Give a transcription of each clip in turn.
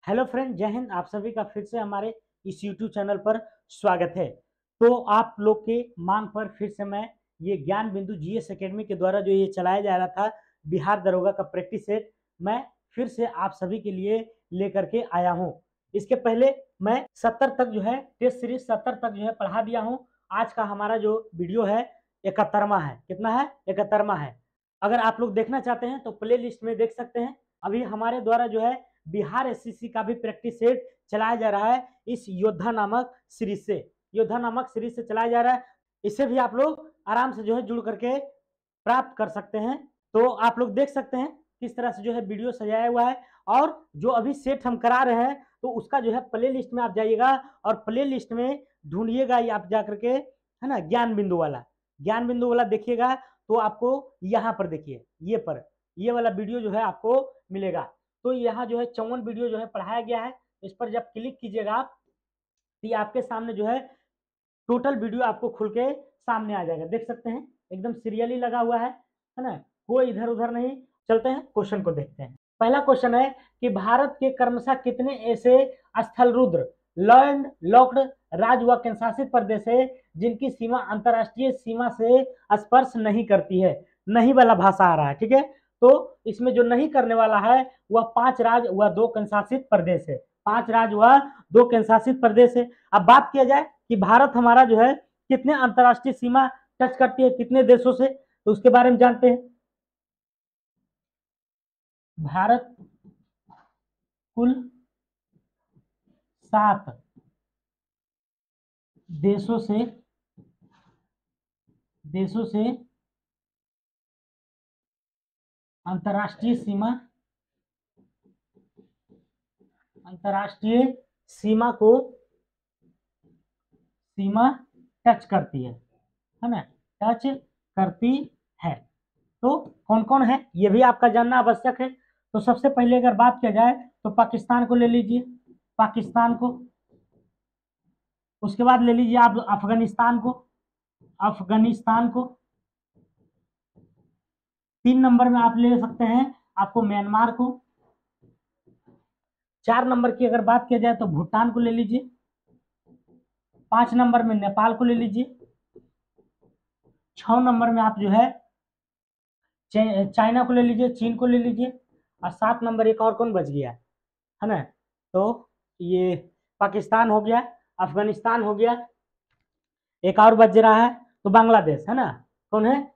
Hello friend, जय हिंद। आप सभी का फिर से हमारे इस यूट्यूब चैनल पर स्वागत है। तो आप लोग के मांग पर फिर से मैं ये ज्ञान बिंदु जीएस एकेडमी के द्वारा जो ये चलाया जा रहा था बिहार दरोगा का प्रैक्टिस सेट, मैं फिर से आप सभी के लिए लेकर के आया हूँ। इसके पहले मैं 70 तक जो है टेस्ट सीरीज 70 तक जो है पढ़ा दिया हूँ। आज का हमारा जो वीडियो है 71वां है। कितना है? 71वां है। अगर आप लोग देखना चाहते हैं तो प्ले लिस्ट में देख सकते हैं। अभी हमारे द्वारा जो है बिहार एससीसी का भी प्रैक्टिस सेट चलाया जा रहा है इस योद्धा नामक सीरीज से। योद्धा नामक सीरीज से चलाया जा रहा है। इससे भी आप लोग आराम से जो है जुड़ करके प्राप्त कर सकते हैं। तो आप लोग देख सकते हैं किस तरह से जो है वीडियो सजाया हुआ है। और जो अभी सेट हम करा रहे हैं तो उसका जो है प्ले लिस्ट में आप जाइएगा और प्ले लिस्ट में ढूंढिएगा आप जा करके, है ना, ज्ञान बिंदु वाला देखिएगा। तो आपको यहाँ पर देखिए, ये वाला वीडियो जो है आपको मिलेगा। तो यहाँ जो है 54 वीडियो जो है पढ़ाया गया है। इस पर जब क्लिक कीजिएगा आप तो ये आपके सामने जो है टोटल वीडियो आपको खुल के सामने आ जाएगा। देख सकते हैं एकदम सीरियली लगा हुआ है ना, कोई इधर उधर नहीं। चलते हैं क्वेश्चन को देखते हैं। पहला क्वेश्चन है कि भारत के क्रमशः कितने ऐसे स्थल रुद्र लैंड लॉक्ड राज्य व केंद्रशासित प्रदेश है जिनकी सीमा अंतरराष्ट्रीय सीमा से स्पर्श नहीं करती है। नहीं वाला भाषा आ रहा है, ठीक है। तो इसमें जो नहीं करने वाला है वह 5 राज्य व 2 केंद्रशासित प्रदेश है। 5 राज्य व 2 केंद्रशासित प्रदेश है। अब बात किया जाए कि भारत हमारा जो है कितने अंतरराष्ट्रीय सीमा टच करती है, कितने देशों से, तो उसके बारे में जानते हैं। भारत कुल 7 देशों से अंतरराष्ट्रीय सीमा टच करती है ना, टच करती है। तो कौन कौन है ये भी आपका जानना आवश्यक है। तो सबसे पहले अगर बात किया जाए तो पाकिस्तान को ले लीजिए, पाकिस्तान को। उसके बाद ले लीजिए आप अफगानिस्तान को। 3 नंबर में आप ले सकते हैं आपको म्यांमार को। 4 नंबर की अगर बात किया जाए तो भूटान को ले लीजिए। 5 नंबर में नेपाल को ले लीजिए। 6 नंबर में आप जो है चाइना को ले लीजिए, चीन को ले लीजिए। और 7 नंबर एक और कौन बच गया है ना, तो ये पाकिस्तान हो गया, अफगानिस्तान हो गया, एक और बच रहा है तो बांग्लादेश, है ना। कौन है?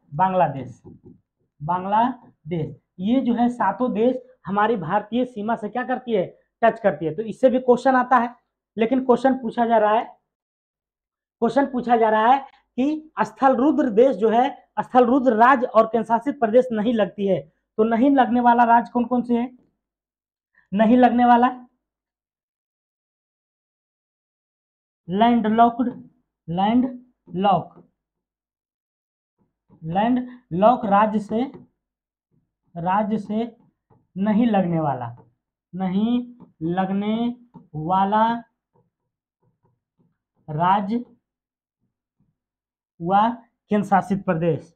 बांग्लादेश। ये जो है 7 देश हमारी भारतीय सीमा से क्या करती है? टच करती है। तो इससे भी क्वेश्चन आता है, लेकिन क्वेश्चन पूछा जा रहा है कि स्थल रुद्र देश जो है, स्थल रुद्र राज्य और केंद्रशासित प्रदेश नहीं लगती है। तो नहीं लगने वाला राज्य कौन कौन से है? नहीं लगने वाला लैंड लॉक राज्य से नहीं लगने वाला राज्य व केंद्र शासित प्रदेश,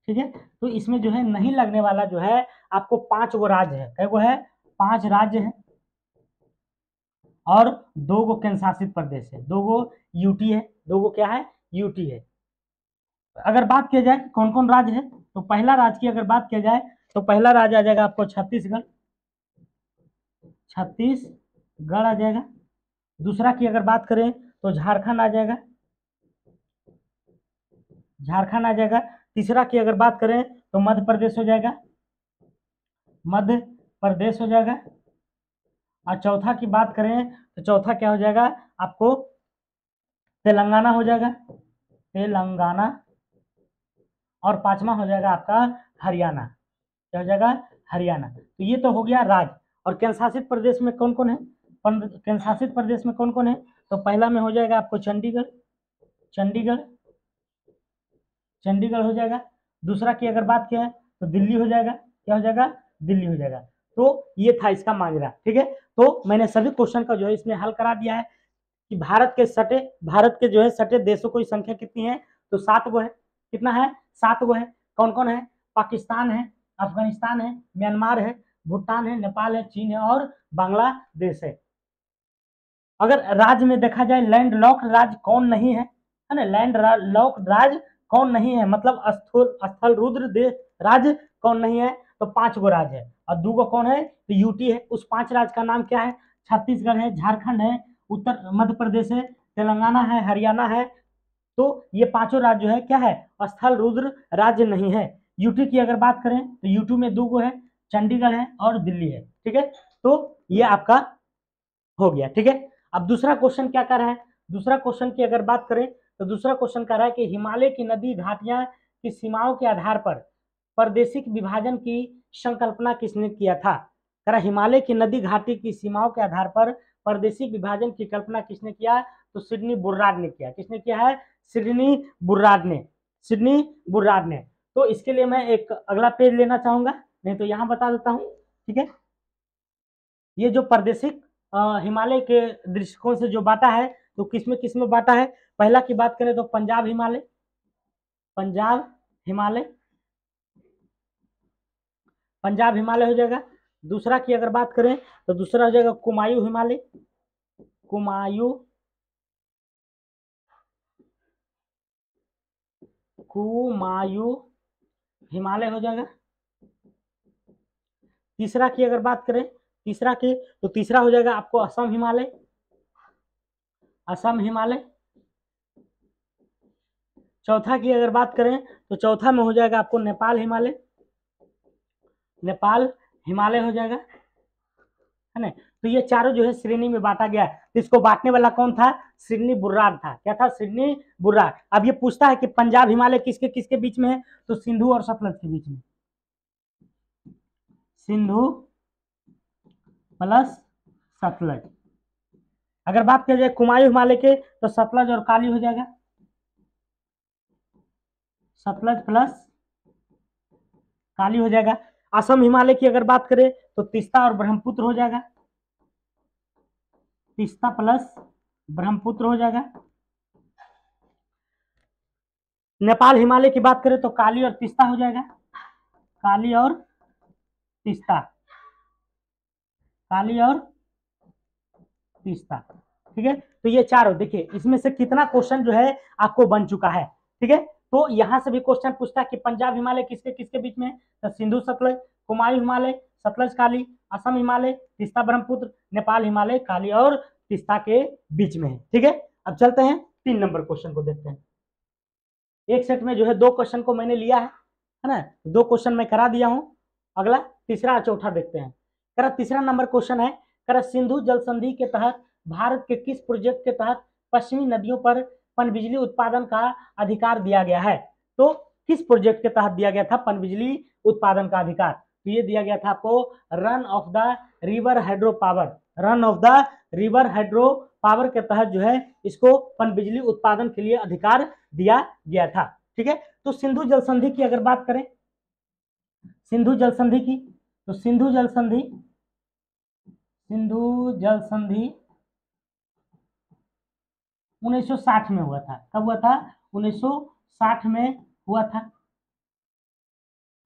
ठीक है। तो इसमें जो है नहीं लगने वाला जो है आपको 5 गो राज्य है। कै गो है? 5 राज्य है और 2 गो केंद्र शासित प्रदेश है। 2 गो यूटी है। 2 गो क्या है? यूटी है। अगर बात किया जाए कौन कौन राज्य है तो पहला राज्य की अगर बात किया जाए तो पहला राज्य आ जाएगा आपको छत्तीसगढ़ आ जाएगा। दूसरा की अगर बात करें तो झारखंड आ जाएगा। तीसरा की अगर बात करें तो मध्य प्रदेश हो जाएगा। और चौथा की बात करें तो चौथा क्या हो जाएगा आपको? तेलंगाना हो जाएगा, और 5वां हो जाएगा आपका हरियाणा। क्या हो जाएगा? हरियाणा। तो ये तो हो गया राज्य। और केंद्र शासित प्रदेश में कौन कौन है? केंद्र शासित प्रदेश में कौन कौन है? तो पहला में हो जाएगा आपको चंडीगढ़ हो जाएगा। दूसरा की अगर बात किया है तो दिल्ली हो जाएगा। क्या हो जाएगा? दिल्ली हो जाएगा। तो ये था इसका माजरा, ठीक है। तो मैंने सभी क्वेश्चन का जो है इसमें हल करा दिया है कि भारत के जो है सटे देशों की संख्या कितनी है? तो 7 गो है। कितना है? 7 गो है। कौन कौन है? पाकिस्तान है, अफगानिस्तान है, म्यांमार है, भूटान है, नेपाल है, चीन है और बांग्लादेश है। अगर राज्य में देखा जाए लैंड लॉक राज्य कौन नहीं है ना, लैंड लॉक राज्य कौन नहीं है, मतलब स्थल रुद्र देश राज्य कौन नहीं है, तो 5 गो राज्य है और 2 गो कौन है, तो यूटी है। उस 5 राज्य का नाम क्या है? छत्तीसगढ़ है, झारखंड है, उत्तर मध्य प्रदेश है, तेलंगाना है, हरियाणा है। तो ये 5 राज्य जो है क्या है? स्थल रुद्र राज्य नहीं है। यूटी की अगर बात करें तो यूटी में 2 गो है, चंडीगढ़ है और दिल्ली है। ठीक है, तो ये आपका हो गया। ठीक है, अब दूसरा क्वेश्चन क्या कर रहा है? दूसरा क्वेश्चन की अगर बात करें तो दूसरा क्वेश्चन कह रहा है कि हिमालय की नदी घाटियां की सीमाओं के आधार पर प्रादेशिक विभाजन की संकल्पना किसने किया था? कह रहा हिमालय की नदी घाटी की सीमाओं के आधार पर प्रादेशिक विभाजन की कल्पना किसने किया? तो सिडनी बुर्राड ने किया। किसने किया है? सिडनी बुर्राड ने। सिडनी बुर्राड ने। तो इसके लिए मैं एक अगला पेज लेना चाहूंगा, नहीं तो यहां बता देता हूं। ठीक है, ये जो प्रादेशिक हिमालय के दृष्टिकोण से जो बांटा है, तो किसमें बांटा है? पहला की बात करें तो पंजाब हिमालय, पंजाब हिमालय, पंजाब हिमालय हो जाएगा। दूसरा की अगर बात करें तो दूसरा हो जाएगा कुमायूं हिमालय, कुमायूं कुमायूं हिमालय हो जाएगा। तीसरा की अगर बात करें, तीसरा की तो तीसरा हो जाएगा आपको असम हिमालय, असम हिमालय। चौथा की अगर बात करें तो चौथा में हो जाएगा आपको नेपाल हिमालय, नेपाल हिमालय हो जाएगा, है ना। तो ये चारों जो है श्रेणी में बांटा गया है। तो इसको बांटने वाला कौन था? सिडनी बुर्राड था। क्या था? सिडनी बुर्राड। अब ये पूछता है कि पंजाब हिमालय किसके किसके बीच में है, तो सिंधु और सतलज के बीच में, सिंधु प्लस सतलज। अगर बात किया जाए कुमायूं हिमालय के तो सतलज और काली हो जाएगा, सतलज प्लस काली हो जाएगा। असम हिमालय की अगर बात करें तो तीस्ता और ब्रह्मपुत्र हो जाएगा, तीस्ता प्लस ब्रह्मपुत्र हो जाएगा। नेपाल हिमालय की बात करें तो काली और तीस्ता हो जाएगा, काली और तीस्ता, काली और तीस्ता। ठीक है, तो ये चारों देखिए, इसमें से कितना क्वेश्चन जो है आपको बन चुका है। ठीक है, तो यहां से भी क्वेश्चन पूछता है कि पंजाब हिमालय किसके किसके बीच में है, तो सिंधु सतलज, कुमायूं हिमालय सतलज काली, असम हिमालय तीस्ता ब्रह्मपुत्र, नेपाल हिमालय काली और तीस्ता के बीच में है। ठीक है, अब चलते हैं 3 नंबर क्वेश्चन को देखते हैं। एक सेट में जो है 2 क्वेश्चन को मैंने लिया है ना, 2 क्वेश्चन मैं करा दिया हूं। अगला तीसरा और चौथा देखते हैं। करा तीसरा नंबर क्वेश्चन है, करा सिंधु जल संधि के तहत भारत के किस प्रोजेक्ट के तहत पश्चिमी नदियों पर पनबिजली उत्पादन का अधिकार दिया गया है? तो किस प्रोजेक्ट के तहत दिया गया था पनबिजली उत्पादन का अधिकार? तो ये दिया गया था आपको run of the river hydro power, run of the river hydro power के तहत जो है इसको पनबिजली उत्पादन के लिए अधिकार दिया गया था। ठीक है, तो सिंधु जल संधि की अगर बात करें, सिंधु जल संधि की, तो सिंधु जल संधि, सिंधु जल संधि 1960 में हुआ था। कब हुआ था? 1960 में हुआ था।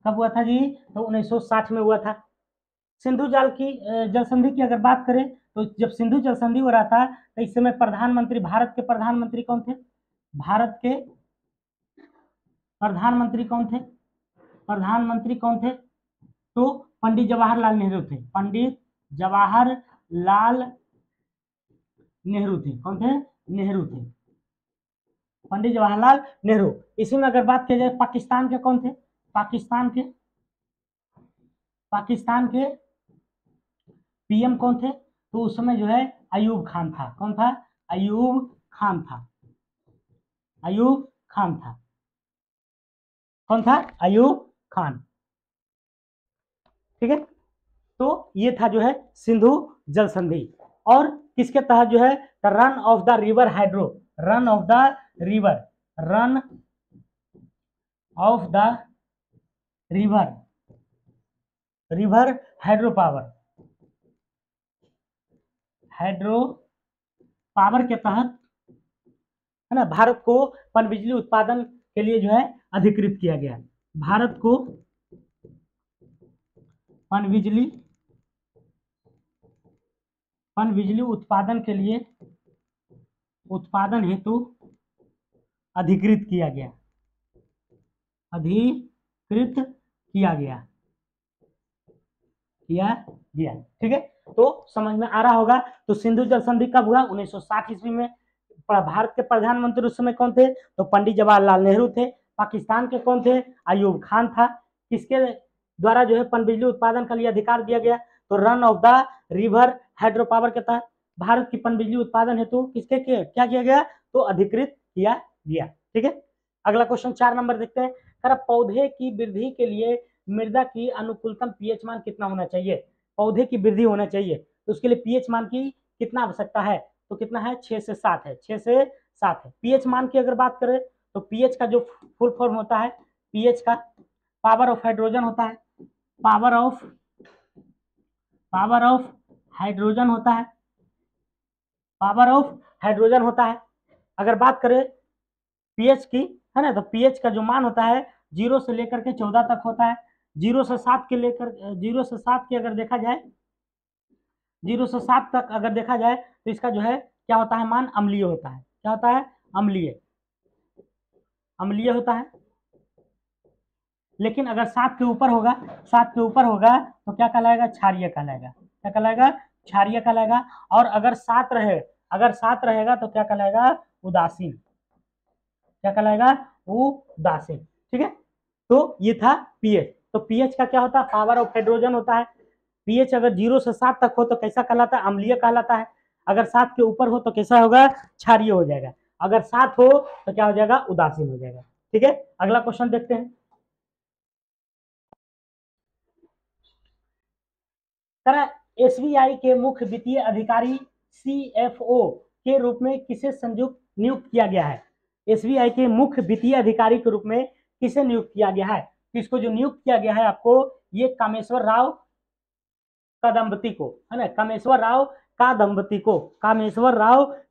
कब हुआ था जी? तो 1960 में हुआ था। सिंधु जल की जल संधि की अगर बात करें तो जब सिंधु जल संधि हो रहा था तो इस समय प्रधानमंत्री, भारत के प्रधानमंत्री कौन थे? भारत के प्रधानमंत्री कौन थे? प्रधानमंत्री कौन थे? तो पंडित जवाहरलाल नेहरू थे, पंडित जवाहरलाल नेहरू थे। कौन थे? नेहरू थे, पंडित जवाहरलाल नेहरू। इसी में अगर बात की जाए पाकिस्तान के कौन थे? पाकिस्तान के पीएम कौन थे? तो उस समय जो है अयूब खान था। कौन था? अयूब खान था, अयूब खान था। कौन था? अयूब खान। ठीक है, तो ये था जो है सिंधु जल संधि। और किसके तहत जो है run of the river hydro, run of the river, run of the river, river hydro power, hydro power के तहत है ना भारत को पनबिजली उत्पादन के लिए जो है अधिकृत किया गया। भारत को पनबिजली उत्पादन हेतु अधिकृत किया गया। ठीक है, तो समझ में आ रहा होगा। तो सिंधु जल संधि कब हुआ? 1960 ईस्वी में। भारत के प्रधानमंत्री उस समय कौन थे? तो पंडित जवाहरलाल नेहरू थे। पाकिस्तान के कौन थे? अयूब खान था। किसके द्वारा जो है पनबिजली उत्पादन के लिए अधिकार दिया गया? तो run of the river hydro power के तहत भारत की पनबिजली उत्पादन हेतु किसके क्या किया गया? तो अधिकृत किया गया। ठीक है, अगला क्वेश्चन 4 नंबर देखते हैं। पौधे की वृद्धि के लिए मृदा की अनुकूलतम पीएच मान कितना होना चाहिए? पौधे की वृद्धि होना चाहिए तो उसके लिए पीएच मान की कितना आवश्यकता है? तो कितना है? 6 से 7 है। 6 से 7 है। पीएच मान की अगर बात करें तो पीएच का जो फुल फॉर्म होता है, पीएच का पावर ऑफ हाइड्रोजन होता है। पावर ऑफ हाइड्रोजन होता है। पावर ऑफ हाइड्रोजन होता है। अगर बात करें पीएच की, है ना, तो पीएच का जो मान होता है 0 से लेकर के 14 तक होता है। 0 से 7 के अगर देखा जाए, 0 से 7 तक अगर देखा जाए तो इसका जो है क्या होता है? मान अम्लीय होता है। क्या होता है? अम्लीय होता है। लेकिन अगर 7 के ऊपर होगा, तो क्या कहलाएगा? क्षारीय कहलाएगा। क्या कहलाएगा? क्षारीय कहलाएगा। और अगर 7 रहेगा तो क्या कहलाएगा? उदासीन। क्या कहलाएगा? उदासीन। ठीक है, तो ये था पीएच। तो पीएच का क्या होता है? पावर ऑफ हाइड्रोजन होता है। पीएच अगर 0 से 7 तक हो तो कैसा कहलाता है? अम्लीय कहलाता है। अगर 7 के ऊपर हो तो कैसा होगा? क्षारीय हो जाएगा। अगर 7 हो तो क्या हो जाएगा? उदासीन हो जाएगा। ठीक है, अगला क्वेश्चन देखते हैं। एसबीआई के मुख्य वित्तीय अधिकारी सीएफओ के रूप में किसे नियुक्त किया गया है? एसबीआई के मुख्य वित्तीय अधिकारी के रूप में किसे नियुक्त किया गया है? किसको जो नियुक्त किया गया है आपको? ये कामेश्वर राव कादम्बती को, है ना, कामेश्वर राव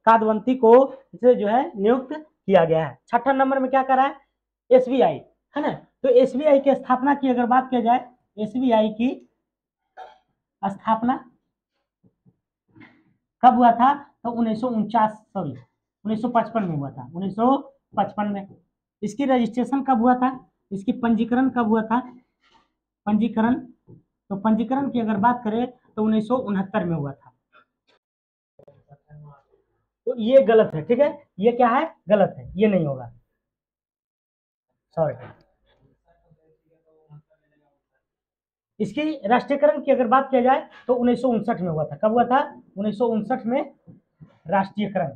कादम्बती को इसे जो है नियुक्त किया गया है। 6 नंबर में क्या कर रहा है? एसबीआई, है ना। तो एसबीआई की स्थापना की अगर बात किया जाए, एसबीआई की स्थापना कब हुआ था? तो 1955 में हुआ था। 1955 में। इसकी रजिस्ट्रेशन कब हुआ था? इसकी पंजीकरण कब हुआ था? तो पंजीकरण की अगर बात करें तो 1969 में हुआ था। तो ये गलत है। ठीक है, ये क्या है? गलत है, ये नहीं होगा, सॉरी। इसकी राष्ट्रीयकरण की अगर बात किया जाए तो 1959 में हुआ था। कब हुआ था? 1959 में राष्ट्रीयकरण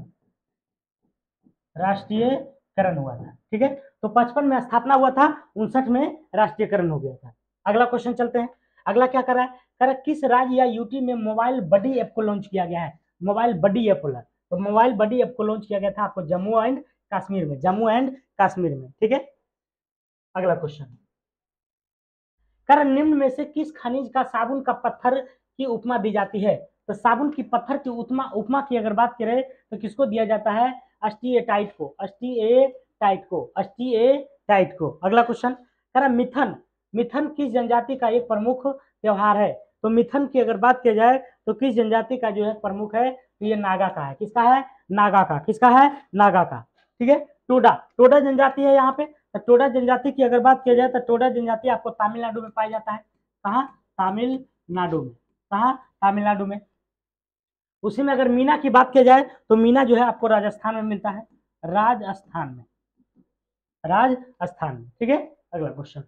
हुआ था। ठीक है, तो 55 में स्थापना हुआ था, 59 में राष्ट्रीयकरण हो गया था। अगला क्वेश्चन चलते हैं। अगला क्या कर रहा है? किस राज्य या यूटी में मोबाइल बडी ऐप को लॉन्च किया गया है? मोबाइल बडी ऐप बोला, तो मोबाइल बडी ऐप को लॉन्च किया गया था आपको जम्मू एंड कश्मीर में। ठीक है, अगला क्वेश्चन। निम्न में से किस खनिज का साबुन का पत्थर की उपमा दी जाती है? तो साबुन की पत्थर की उपमा की अगर बात करें तो किसको दिया जाता है? अस्टिएटाइट को। अगला क्वेश्चन। मिथन किस जनजाति का एक प्रमुख त्योहार है? तो मिथन की अगर बात किया जाए तो किस जनजाति का जो है प्रमुख है? तो ये नागा का है। किसका है? नागा का। किसका है? नागा का। ठीक है, टोडा जनजाति है यहाँ पे। तो टोडा जनजाति की अगर बात किया जाए तो टोडा जनजाति आपको तमिलनाडु में पाया जाता है। कहाँ? तमिलनाडु में। कहाँ? तमिलनाडु में। उसी में अगर मीना की बात किया जाए तो मीना जो है आपको राजस्थान में मिलता है। राजस्थान में। ठीक है, अगला क्वेश्चन।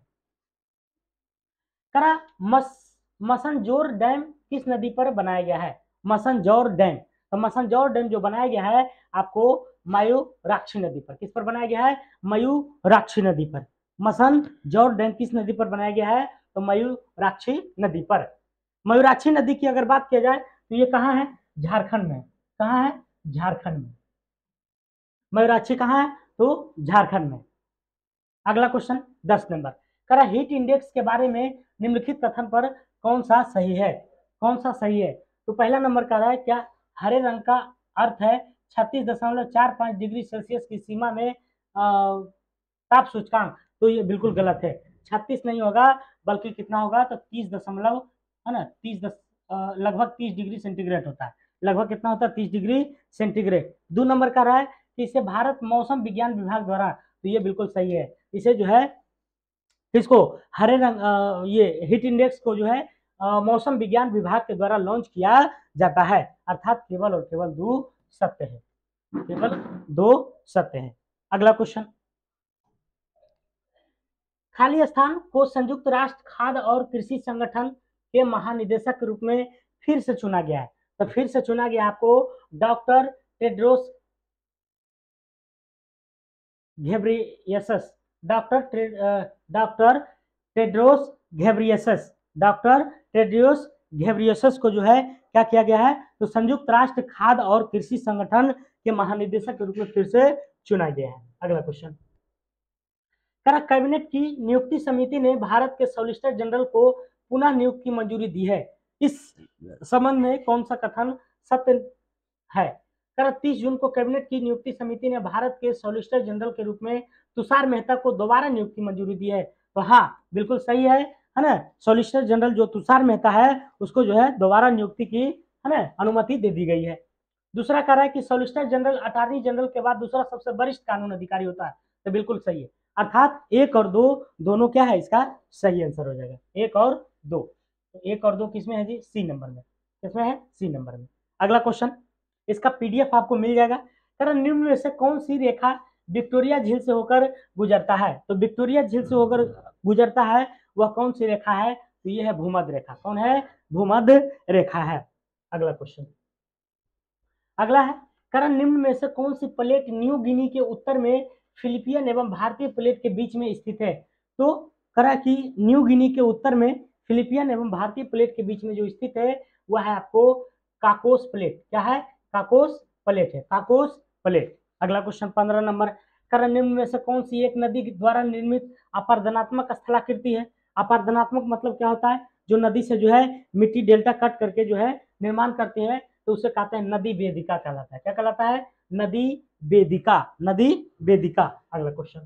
मसनजोर डैम किस नदी पर बनाया गया है? मसनजोर डैम। तो मसनजोर डैम जो बनाया गया है आपको मयूराक्षी नदी पर। किस पर बनाया गया है? मयूराक्षी नदी पर। मसनजोर डैम किस नदी पर बनाया गया है? तो मयूराक्षी नदी पर। मयूराक्षी नदी की अगर बात किया जाए तो ये कहाँ है? झारखंड में। कहाँ है? झारखंड में। मयूराक्षी कहाँ है? तो झारखंड में। अगला क्वेश्चन 10 नंबर। हीट इंडेक्स के बारे में निम्नलिखित कथन पर कौन सा सही है? तो पहला नंबर का है क्या? हरे रंग का अर्थ है 36.45 डिग्री सेल्सियस की सीमा में ताप सूचकांक। तो ये बिल्कुल गलत है। 36 नहीं होगा, बल्कि कितना होगा, तो 30 दशमलव, है ना, लगभग 30 डिग्री सेंटीग्रेड होता है। लगभग कितना होता है, 30 डिग्री सेंटीग्रेड। 2 नंबर का रहा है कि इसे भारत मौसम विज्ञान विभाग द्वारा, तो ये बिल्कुल सही है, इसे जो है इसको हरे रंग ये हीट इंडेक्स को जो है मौसम विज्ञान विभाग के द्वारा लॉन्च किया जाता है। अर्थात केवल और केवल 2 सत्य है, केवल 2 सत्य है। अगला क्वेश्चन, खाली स्थान को संयुक्त राष्ट्र खाद्य और कृषि संगठन के महानिदेशक के रूप में फिर से चुना गया है। तो फिर से चुना गया आपको doctor Tedros Ghebreyesus, doctor Tedros Ghebreyesus, doctor Tedros Ghebreyesus को जो है क्या किया गया है, तो संयुक्त राष्ट्र खाद्य और कृषि संगठन के महानिदेशक के रूप में फिर से चुना गया है। अगला क्वेश्चन, कैबिनेट की नियुक्ति समिति ने भारत के सॉलिसिटर जनरल को पुनः नियुक्ति की मंजूरी दी है। इस संबंध में कौन सा कथन सत्य है? 30 जून को कैबिनेट की नियुक्ति समिति ने भारत के सॉलिसिटर जनरल के रूप में तुषार मेहता को दोबारा नियुक्ति की मंजूरी दी है। तो हाँ, बिल्कुल सही है ना, सॉलिसिटर जनरल जो तुषार मेहता है उसको जो है दोबारा नियुक्ति की, है ना, अनुमति दे दी गई है। दूसरा कह रहा है कि सॉलिसिटर जनरल अटॉर्नी जनरल के बाद दूसरा सबसे वरिष्ठ कानून अधिकारी होता है। तो बिल्कुल सही है, अर्थात 1 और 2 दोनों क्या है, इसका सही आंसर हो जाएगा। 1 और 2, तो 1 और 2 किसमें है जी, सी नंबर में, किसमें है, सी नंबर में। अगला क्वेश्चन, इसका पीडीएफ आपको मिल जाएगा। कारण निम्न में से कौन सी रेखा विक्टोरिया झील से होकर गुजरता है? तो विक्टोरिया झील से होकर गुजरता है वह कौन सी रेखा है? तो ये है भूमध्य रेखा। कौन है? भूमध्य रेखा है। अगला क्वेश्चन, अगला है, कारण निम्न में से कौन सी प्लेट न्यू गिनी के उत्तर में फिलिपियन एवं भारतीय प्लेट के बीच में स्थित है? तो करा कि न्यू गिनी के उत्तर में फिलिपियन एवं भारतीय प्लेट के बीच में जो स्थित है वह है आपको काकोस प्लेट। क्या है? काकोस प्लेट है, काकोस प्लेट। अगला क्वेश्चन 15 नंबर, कारण निम्न में से कौन सी एक नदी द्वारा निर्मित अपर्दनात्मक स्थलाकृति है? अपर्दनात्मक मतलब क्या होता है? जो नदी से जो है मिट्टी डेल्टा कट करके जो है निर्माण करते हैं, तो उसे कहते हैं नदी वेदिका कहलाता है। क्या कहलाता है? नदी वेदिका, नदी वेदिका। अगला क्वेश्चन,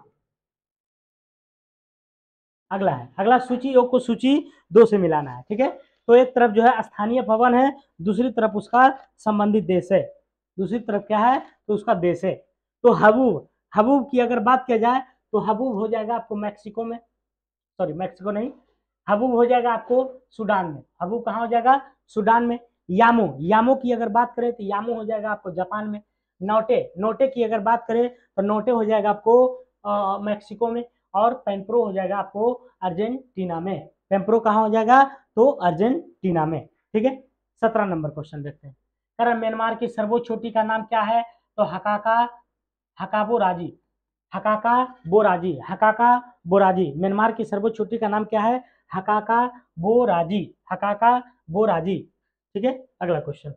अगला है, अगला सूची योग को सूची 2 से मिलाना है। ठीक है, तो एक तरफ जो है स्थानीय भवन है, दूसरी तरफ उसका संबंधित देश है। दूसरी तरफ क्या है? तो उसका देश है। तो हबूब, हबूब की अगर बात किया जाए तो हबूब हो जाएगा आपको मैक्सिको में, सॉरी मैक्सिको नहीं, हबूब हो जाएगा आपको सूडान में। हबूब कहाँ हो जाएगा? सूडान में। यामो, यामो की अगर बात करें तो यामो हो जाएगा आपको जापान में। नोटे, नोटे की अगर बात करें तो नोटे हो जाएगा आपको मैक्सिको में। और पेम्प्रो हो जाएगा आपको अर्जेंटीना में। पेम्प्रो कहाँ हो जाएगा? तो अर्जेंटीना में। ठीक है, 17 नंबर क्वेश्चन देखते हैं। कारण म्यांमार की सर्वोच्च चोटी का नाम क्या है? तो हकाका हकाबो राजी, हकाका बोराजी, हकाका बोराजी। म्यांमार की सर्वोच्च चोटी का नाम क्या है? हकाका बोराजी, हकाका बोराजी। ठीक है, अगला क्वेश्चन,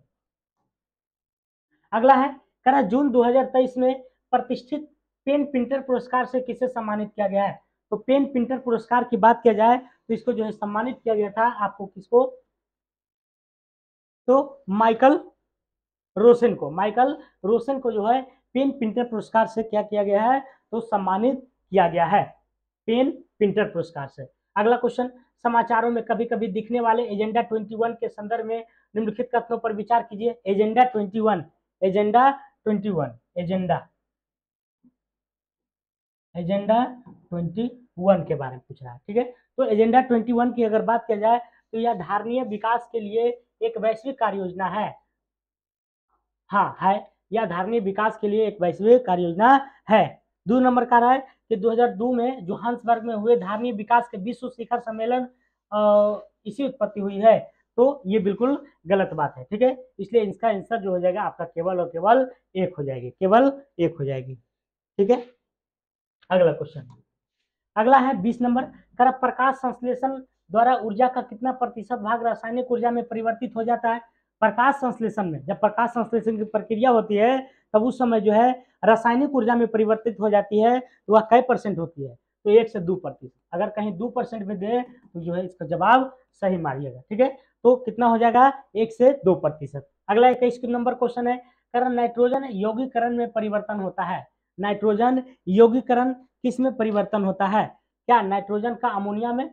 अगला है, करा जून 2023 में प्रतिष्ठित पेन पिंटर पुरस्कार से किसे सम्मानित किया गया है? तो पेन पिंटर पुरस्कार की बात किया जाए तो इसको जो है सम्मानित किया गया था आपको, किसको? तो माइकल रोशन को, माइकल रोशन को जो है पेन पिंटर पुरस्कार से क्या किया गया है? तो सम्मानित किया गया है, पेन पिंटर पुरस्कार से। अगला क्वेश्चन, समाचारों में कभी कभी दिखने वाले एजेंडा 21 के संदर्भ में निम्नलिखित कथनों पर विचार कीजिए। एजेंडा 21, एजेंडा 21, एजेंडा एजेंडा 21 के बारे में पूछ रहा है। ठीक है, तो एजेंडा 21 की अगर बात किया जाए तो यह धारणीय विकास के लिए एक वैश्विक कार्य योजना है। हाँ है, यह धारणीय विकास के लिए एक वैश्विक कार्य योजना है। 2 नंबर का है कि 2002 में जोहान्सबर्ग में हुए धारणीय विकास के विश्व शिखर सम्मेलन इसी उत्पत्ति हुई है। तो ये बिल्कुल गलत बात है। ठीक है, इसलिए इसका आंसर जो हो जाएगा आपका केवल और केवल 1 हो जाएगी, केवल 1 हो जाएगी। ठीक है, अगला क्वेश्चन, अगला है 20 नंबर, कर प्रकाश संश्लेषण द्वारा ऊर्जा का कितना प्रतिशत भाग रासायनिक ऊर्जा में परिवर्तित हो जाता है? प्रकाश संश्लेषण में, जब प्रकाश संश्लेषण की प्रक्रिया होती है तब उस समय जो है रासायनिक ऊर्जा में परिवर्तित हो जाती है, तो वह कई % होती है? तो 1 से 2%। अगर कहीं 2% में दे तो जो है इसका जवाब सही मारिएगा। ठीक है, तो कितना हो जाएगा? 1 से 2%। अगला 21 नंबर क्वेश्चन है, कारण नाइट्रोजन यौगिकरण में परिवर्तन होता है। नाइट्रोजन यौगिकरण किस में परिवर्तन होता है? क्या नाइट्रोजन का अमोनिया में,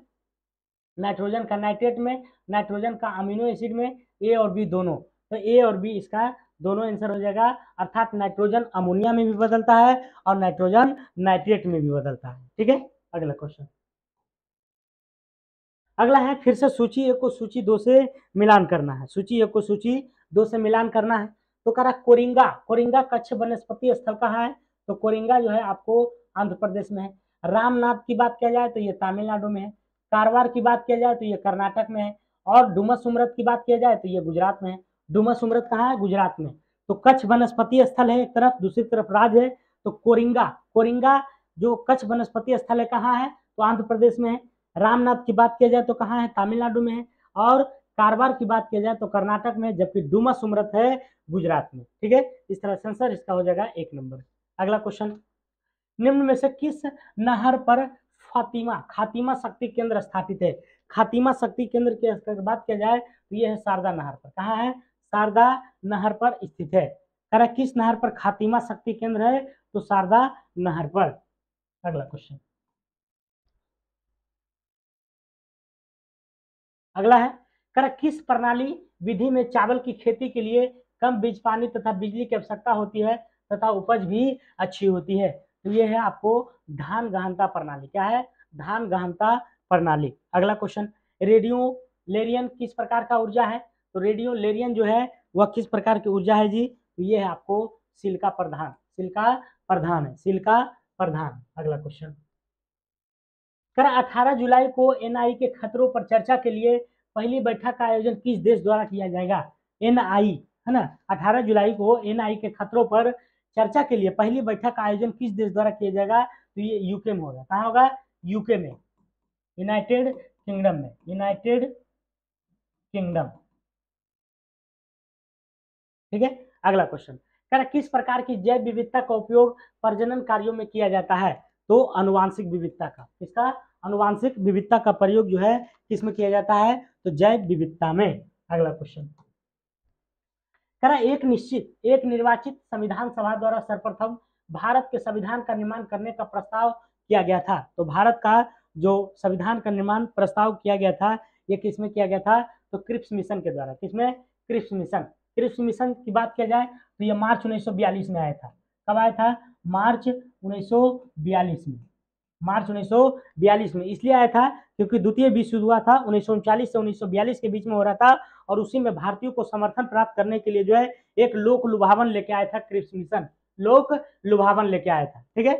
नाइट्रोजन का नाइट्रेट में, नाइट्रोजन का अमीनो एसिड में, ए और बी दोनों। तो ए और बी इसका दोनों आंसर हो जाएगा, अर्थात नाइट्रोजन अमोनिया में भी बदलता है और नाइट्रोजन नाइट्रेट में भी बदलता है। ठीक है, अगला क्वेश्चन। अगला है फिर से सूची एक को सूची दो से मिलान करना है, सूची एक को सूची दो से मिलान करना है। तो कह रहा कोरिंगा, कोरिंगा कच्छ वनस्पति स्थल कहाँ है, तो कोरिंगा जो है आपको आंध्र प्रदेश में है। रामनाथ की बात किया जाए तो ये तमिलनाडु में है। कारवार की बात किया जाए तो ये कर्नाटक में है। और डुमस उमरत की बात किया जाए तो ये गुजरात में है। डुमस उमरत कहाँ है, गुजरात में। तो कच्छ वनस्पति स्थल है एक तरफ, दूसरी तरफ राज्य है। तो कोरिंगा, कोरिंगा जो कच्छ वनस्पति स्थल है कहाँ है, तो आंध्र प्रदेश में है। रामनाथ की बात किया जाए तो कहाँ है, तमिलनाडु में है। और कारवार की बात किया जाए तो कर्नाटक में, जबकि डुमस उमरत है गुजरात में। ठीक है, इस तरह से आंसर इसका हो जाएगा 1 नंबर। अगला क्वेश्चन, निम्न में से किस नहर पर फातिमा खातिमा शक्ति केंद्र स्थापित है। खातिमा शक्ति केंद्र की बात किया जाए तो यह है शारदा नहर पर। कहाँ है, शारदा नहर पर स्थित है। कह किस नहर पर खातिमा शक्ति केंद्र है, तो शारदा नहर पर। अगला क्वेश्चन, अगला है कर किस प्रणाली विधि में चावल की खेती के लिए कम बीज पानी तथा बिजली की आवश्यकता होती है तथा उपज भी अच्छी होती है। तो ये है आपको धान गहनता प्रणाली। क्या है, धान गहनता प्रणाली। अगला क्वेश्चन, रेडियो लेरियन किस प्रकार का ऊर्जा है, तो रेडियो लेरियन जो है वह किस प्रकार की ऊर्जा है जी, तो ये है आपको सिलिका प्रधान, सिलिका प्रधान है, सिलिका प्रधान। अगला क्वेश्चन, कर 18 जुलाई को एनआई के खतरों पर चर्चा के लिए पहली बैठक का आयोजन किस देश द्वारा किया जाएगा। एनआई है ना, 18 जुलाई को एनआई के खतरों पर चर्चा के लिए पहली बैठक का आयोजन किस देश द्वारा किया जाएगा, तो ये यूके में होगा। कहाँ होगा, यूके में, यूनाइटेड किंगडम में, यूनाइटेड किंगडम। ठीक है, अगला क्वेश्चन, कह किस प्रकार की जैव विविधता का उपयोग प्रजनन कार्यों में किया जाता है, तो अनुवांशिक विविधता का, इसका अनुवांशिक विविधता का प्रयोग जो है किसमें किया जाता है, तो जैव विविधता में। अगला क्वेश्चन, कह एक निर्वाचित संविधान सभा द्वारा सर्वप्रथम भारत के संविधान का निर्माण करने का प्रस्ताव किया गया था। तो भारत का जो संविधान का निर्माण प्रस्ताव किया गया था ये किसमें किया गया था, तो क्रिप्स मिशन के द्वारा। किसमें, क्रिप्स मिशन। क्रिप्स मिशन की बात किया जाए तो ये मार्च 1942 में आया था। कब आया था, मार्च 1942 में। मार्च 1942 में इसलिए आया था क्योंकि द्वितीय विश्व युद्ध हुआ था 1939 से 1942 के बीच में हो रहा था, और उसी में भारतीयों को समर्थन प्राप्त करने के लिए जो है एक लोक लुभावन लेके आया था क्रिप्स मिशन, लोक लुभावन लेके आया था। ठीक है,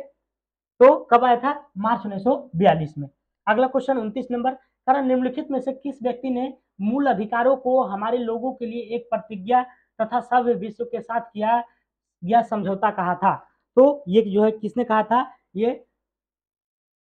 तो कब आया था, मार्च 1942 में। अगला क्वेश्चन 29 नंबर, कारण निम्नलिखित में से किस व्यक्ति ने मूल अधिकारों को हमारे लोगों के लिए एक प्रतिज्ञा तथा सभ्य विश्व के साथ किया गया समझौता कहा था। तो ये जो है किसने कहा था, ये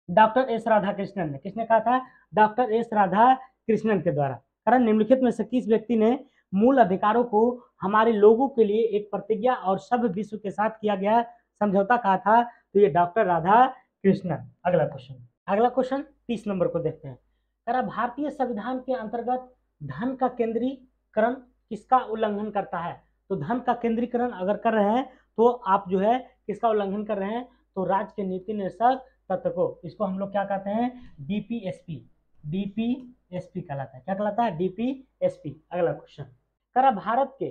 डॉक्टर एस राधाकृष्णन ने। किसने कहा था, डॉक्टर एस राधाकृष्णन के द्वारा। कारण निम्नलिखित में से किस व्यक्ति ने मूल अधिकारों को हमारे लोगों के लिए एक प्रतिज्ञा और सभ्य विश्व के साथ किया गया समझौता कहा था, तो ये डॉक्टर राधाकृष्णन। अगला क्वेश्चन, अगला क्वेश्चन 30 नंबर को देखते हैं। करा भारतीय संविधान के अंतर्गत धन का केंद्रीकरण किसका उल्लंघन करता है, तो धन का केंद्रीकरण अगर कर रहे हैं तो आप जो है किसका उल्लंघन कर रहे हैं, तो राज्य के नीति निर्देशक तत्व को, इसको हम लोग क्या कहते हैं, डीपीएसपी, डीपीएसपी कहलाता है। क्या कहलाता है, डीपीएसपी। अगला क्वेश्चन, करा भारत के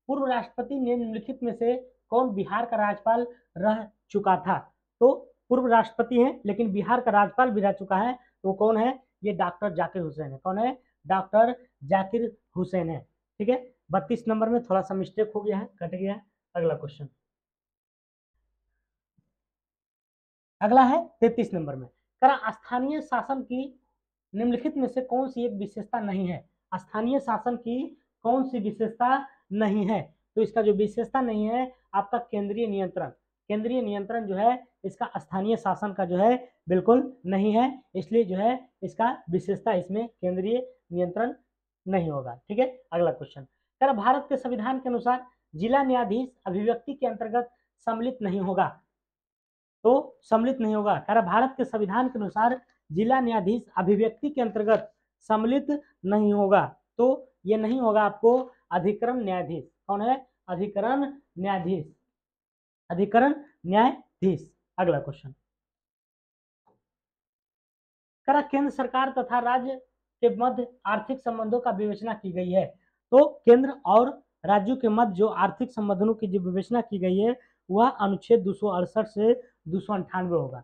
पूर्व राष्ट्रपति ने निम्नलिखित में से कौन बिहार का राज्यपाल रह चुका था। तो पूर्व राष्ट्रपति हैं लेकिन बिहार का राज्यपाल भी रह चुका है, तो कौन है, ये डॉक्टर जाकिर हुसैन है। कौन है, डॉक्टर जाकिर हुसैन है। ठीक है, 32 नंबर में थोड़ा सा मिस्टेक हो गया है, कट गया है। अगला क्वेश्चन, अगला है 33 नंबर में, करा स्थानीय शासन की निम्नलिखित में से कौन सी एक विशेषता नहीं है। स्थानीय शासन की कौन सी विशेषता नहीं है, तो इसका जो विशेषता नहीं है आपका केंद्रीय नियंत्रण। केंद्रीय नियंत्रण जो है इसका स्थानीय शासन का जो है बिल्कुल नहीं है, इसलिए जो है इसका विशेषता इसमें केंद्रीय नियंत्रण नहीं होगा। ठीक है, अगला क्वेश्चन, कर भारत के संविधान के अनुसार जिला न्यायाधीश अभिव्यक्ति के अंतर्गत सम्मिलित नहीं होगा। तो सम्मिलित नहीं होगा, कह रहा भारत के संविधान के अनुसार जिला न्यायाधीश अभिव्यक्ति के अंतर्गत सम्मिलित नहीं होगा। तो ये नहीं होगा आपको अधिकरण न्यायाधीश। कौन है, अधिकरण न्यायाधीश, अधिकरण न्यायाधीश। अगला क्वेश्चन, करा केंद्र सरकार तथा राज्य के मध्य आर्थिक संबंधों का विवेचना की गई है। तो केंद्र और राज्यों के मध्य जो आर्थिक संबंधों की जो विवेचना की गई है वह अनुच्छेद 268 से 298 होगा।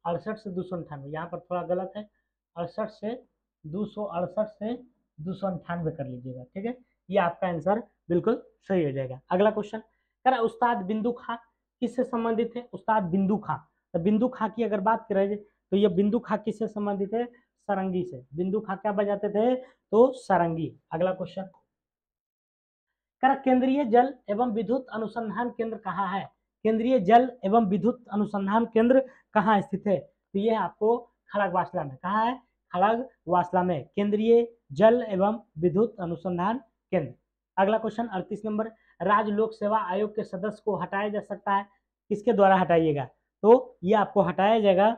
68 से 298, यहाँ पर थोड़ा गलत है, 68 से 268 से 298 कर लीजिएगा, ठीक है। ये आपका आंसर बिल्कुल सही हो जाएगा। अगला क्वेश्चन कह रहा उस्ताद बिंदु खां किससे संबंधित है? उस्ताद बिंदु खां, तो बिंदु खां की अगर बात करें तो ये बिंदु खां किससे संबंधित है? सारंगी से। बिंदु खां क्या बजाते थे? तो सारंगी। अगला क्वेश्चन कह केंद्रीय जल एवं विद्युत अनुसंधान केंद्र कहाँ है? केंद्रीय जल एवं विद्युत अनुसंधान केंद्र कहाँ स्थित है? तो ये आपको खड़गवासला में। कहाँ है? खड़गवासला में केंद्रीय जल एवं विद्युत अनुसंधान केंद्र। अगला क्वेश्चन 38 नंबर, राज्य लोक सेवा आयोग के सदस्य को हटाया जा सकता है, किसके द्वारा हटाइएगा? तो ये आपको हटाया जाएगा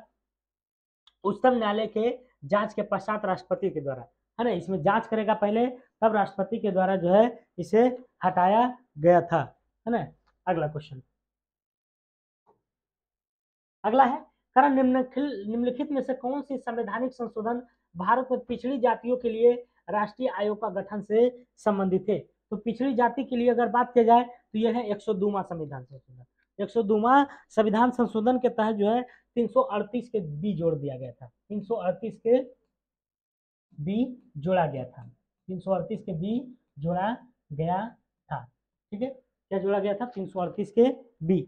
उच्चतम न्यायालय के जांच के पश्चात राष्ट्रपति के द्वारा, है ना। इसमें जांच करेगा पहले, तब राष्ट्रपति के द्वारा जो है इसे हटाया गया था, है ना। अगला क्वेश्चन अगला है कारण निम्नलिखित में से कौन सी संवैधानिक संशोधन भारत में पिछड़ी जातियों के लिए राष्ट्रीय आयोग का गठन से संबंधित है? तो पिछड़ी जाति के लिए अगर बात की जाए तो यह है 102वां संविधान संशोधन। 102वां संविधान संशोधन के तहत जो है 338 के बी जोड़ दिया गया था। 338 के बी जोड़ा गया था। 338 के बी जोड़ा गया था, ठीक है। क्या जोड़ा गया था? 338 के बी।